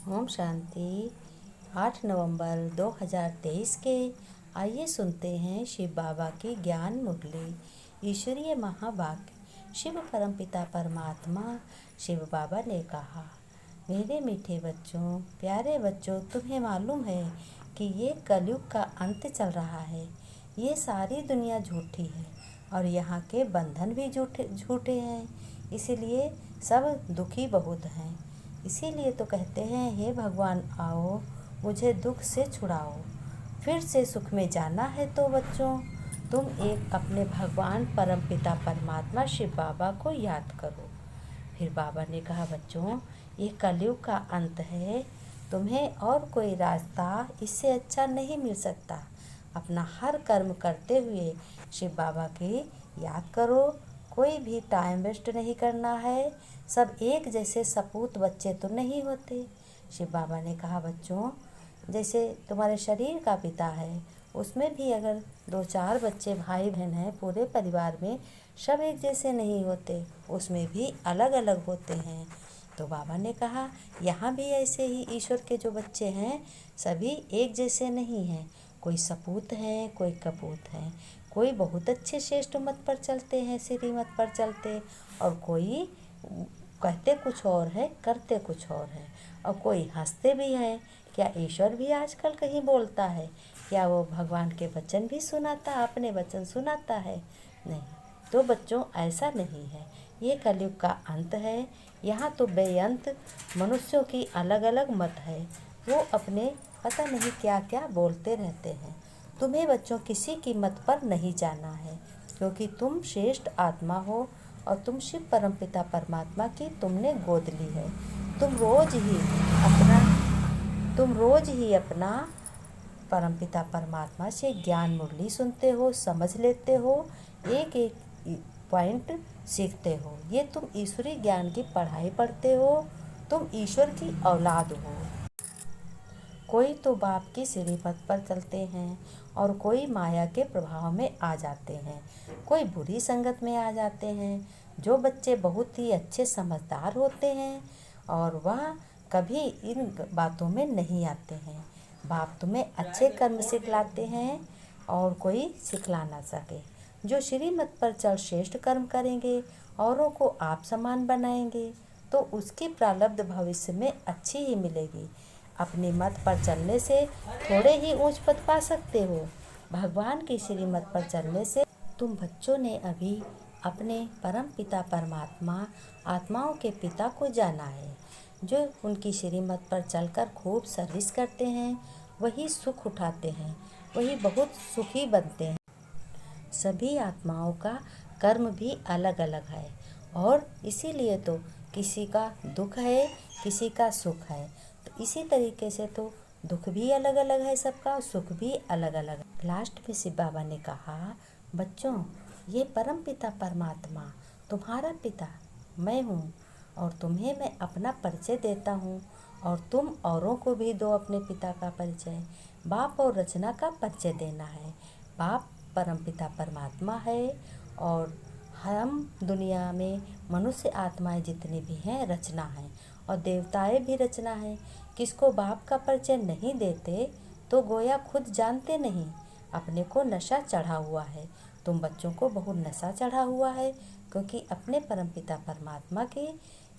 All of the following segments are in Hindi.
ओम शांति। 8 नवंबर 2023 के आइए सुनते हैं शिव बाबा की ज्ञान मुरली। ईश्वरीय महावाक्य। शिव परमपिता परमात्मा शिव बाबा ने कहा, मेरे मीठे बच्चों, प्यारे बच्चों, तुम्हें मालूम है कि ये कलयुग का अंत चल रहा है। ये सारी दुनिया झूठी है और यहाँ के बंधन भी झूठे हैं, इसीलिए सब दुखी बहुत हैं। इसीलिए तो कहते हैं, हे भगवान आओ, मुझे दुख से छुड़ाओ, फिर से सुख में जाना है। तो बच्चों, तुम एक अपने भगवान परमपिता परमात्मा शिव बाबा को याद करो। फिर बाबा ने कहा, बच्चों, ये कलयुग का अंत है, तुम्हें और कोई रास्ता इससे अच्छा नहीं मिल सकता। अपना हर कर्म करते हुए शिव बाबा की याद करो। कोई भी टाइम वेस्ट नहीं करना है। सब एक जैसे सपूत बच्चे तो नहीं होते। शिव बाबा ने कहा, बच्चों, जैसे तुम्हारे शरीर का पिता है, उसमें भी अगर 2-4 बच्चे भाई बहन हैं पूरे परिवार में, सब एक जैसे नहीं होते, उसमें भी अलग अलग होते हैं। तो बाबा ने कहा, यहाँ भी ऐसे ही ईश्वर के जो बच्चे हैं सभी एक जैसे नहीं हैं। कोई सपूत हैं, कोई कपूत हैं, कोई बहुत अच्छे श्रेष्ठ मत पर चलते हैं, श्रीमत पर चलते, और कोई कहते कुछ और है, करते कुछ और है, और कोई हंसते भी हैं। क्या ईश्वर भी आजकल कहीं बोलता है? क्या वो भगवान के वचन भी सुनाता, अपने वचन सुनाता है? नहीं। तो बच्चों, ऐसा नहीं है। ये कलयुग का अंत है। यहाँ तो बेअंत मनुष्यों की अलग अलग मत है। वो अपने पता नहीं क्या क्या बोलते रहते हैं। तुम्हें बच्चों किसी की मत पर नहीं जाना है, क्योंकि तुम श्रेष्ठ आत्मा हो और तुम शिव परमपिता परमात्मा की तुमने गोद ली है। तुम रोज ही अपना परमपिता परमात्मा से ज्ञान मुरली सुनते हो, समझ लेते हो, एक एक पॉइंट सीखते हो। ये तुम ईश्वरी ज्ञान की पढ़ाई पढ़ते हो। तुम ईश्वर की औलाद हो। कोई तो बाप की श्रीमत पर चलते हैं और कोई माया के प्रभाव में आ जाते हैं, कोई बुरी संगत में आ जाते हैं। जो बच्चे बहुत ही अच्छे समझदार होते हैं और वह कभी इन बातों में नहीं आते हैं। बाप तुम्हें अच्छे कर्म सिखलाते हैं और कोई सिखला ना सके। जो श्रीमत पर चल श्रेष्ठ कर्म करेंगे, औरों को आप समान बनाएंगे, तो उसकी प्रारब्ध भविष्य में अच्छी ही मिलेगी। अपनी मत पर चलने से थोड़े ही ऊंच पद पा सकते हो। भगवान की श्रीमत पर चलने से तुम बच्चों ने अभी अपने परम पिता परमात्मा आत्माओं के पिता को जाना है। जो उनकी श्रीमत पर चलकर खूब सर्विस करते हैं, वही सुख उठाते हैं, वही बहुत सुखी बनते हैं। सभी आत्माओं का कर्म भी अलग अलग है और इसीलिए तो किसी का दुख है, किसी का सुख है। तो इसी तरीके से तो दुख भी अलग अलग है सबका, सुख भी अलग अलग है। लास्ट में शिव बाबा ने कहा, बच्चों, ये परम पिता परमात्मा तुम्हारा पिता मैं हूँ और तुम्हें मैं अपना परिचय देता हूँ, और तुम औरों को भी दो अपने पिता का परिचय। बाप और रचना का परिचय देना है। बाप परमपिता परमात्मा है और हम दुनिया में मनुष्य आत्माएं जितनी भी हैं रचना है, और देवताएं भी रचना है। किसको बाप का परिचय नहीं देते तो गोया खुद जानते नहीं, अपने को नशा चढ़ा हुआ है। तुम बच्चों को बहुत नशा चढ़ा हुआ है, क्योंकि अपने परमपिता परमात्मा के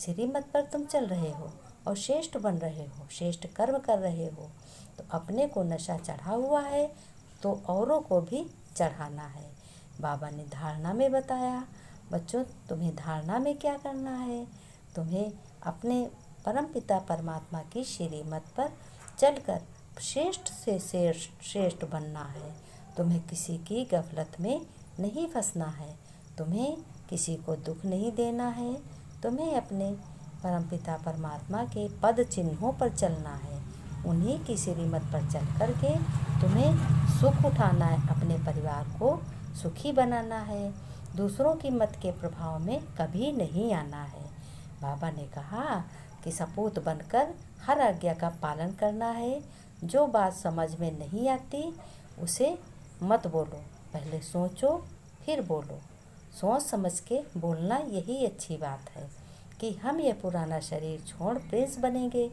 श्रीमत पर तुम चल रहे हो और श्रेष्ठ बन रहे हो, श्रेष्ठ कर्म कर रहे हो। तो अपने को नशा चढ़ा हुआ है तो औरों को भी चढ़ाना है। बाबा ने धारणा में बताया, बच्चों, तुम्हें धारणा में क्या करना है? तुम्हें अपने परमपिता परमात्मा की श्रीमत पर चलकर श्रेष्ठ से श्रेष्ठ बनना है। तुम्हें किसी की गफलत में नहीं फंसना है, तुम्हें किसी को दुख नहीं देना है। तुम्हें अपने परमपिता परमात्मा के पद चिन्हों पर चलना है। उन्हीं की श्रीमत पर चल करके तुम्हें सुख उठाना है, अपने परिवार को सुखी बनाना है। दूसरों की मत के प्रभाव में कभी नहीं आना है। बाबा ने कहा कि सपूत बनकर हर आज्ञा का पालन करना है। जो बात समझ में नहीं आती उसे मत बोलो, पहले सोचो फिर बोलो। सोच समझ के बोलना, यही अच्छी बात है कि हम ये पुराना शरीर छोड़ प्रिंस बनेंगे।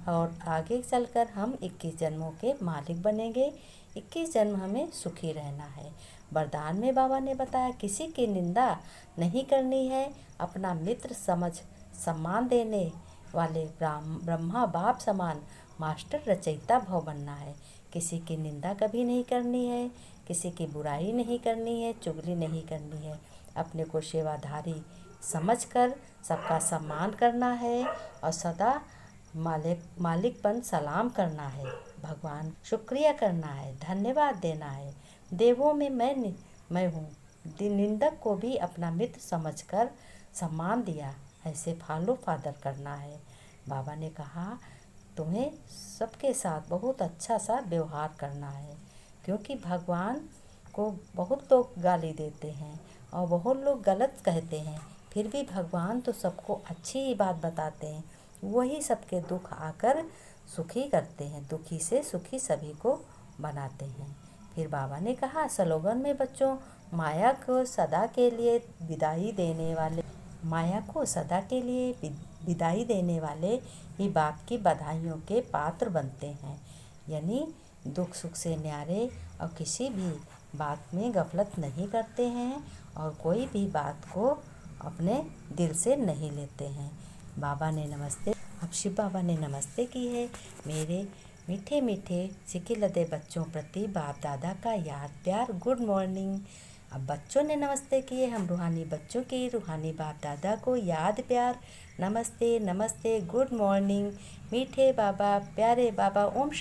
और आगे चलकर हम 21 जन्मों के मालिक बनेंगे। 21 जन्म हमें सुखी रहना है। वरदान में बाबा ने बताया किसी की निंदा नहीं करनी है, अपना मित्र समझ सम्मान देने वाले ब्रह्मा बाप समान मास्टर रचयिता भव बनना है। किसी की निंदा कभी नहीं करनी है, किसी की बुराई नहीं करनी है, चुगली नहीं करनी है। अपने को सेवाधारी समझकर सबका सम्मान करना है और सदा मालिकपन सलाम करना है। भगवान शुक्रिया करना है, धन्यवाद देना है। देवों में मैं हूँ। निंदक को भी अपना मित्र समझकर सम्मान दिया, ऐसे फॉलो फादर करना है। बाबा ने कहा तुम्हें सबके साथ बहुत अच्छा सा व्यवहार करना है, क्योंकि भगवान को बहुत लोग गाली देते हैं और बहुत लोग गलत कहते हैं, फिर भी भगवान तो सबको अच्छी ही बात बताते हैं। वही सबके दुख आकर सुखी करते हैं, दुखी से सुखी सभी को बनाते हैं। फिर बाबा ने कहा स्लोगन में बच्चों, माया को सदा के लिए विदाई देने वाले ही बाप की बधाइयों के पात्र बनते हैं। यानी दुख सुख से न्यारे और किसी भी बात में गफलत नहीं करते हैं और कोई भी बात को अपने दिल से नहीं लेते हैं। बाबा ने नमस्ते, अब शिव बाबा ने नमस्ते की है। मेरे मीठे मीठे सिके लदे बच्चों प्रति बाप दादा का याद प्यार गुड मॉर्निंग। अब बच्चों ने नमस्ते किए, हम रूहानी बच्चों की रूहानी बाप दादा को याद प्यार नमस्ते नमस्ते गुड मॉर्निंग। मीठे बाबा, प्यारे बाबा, ओम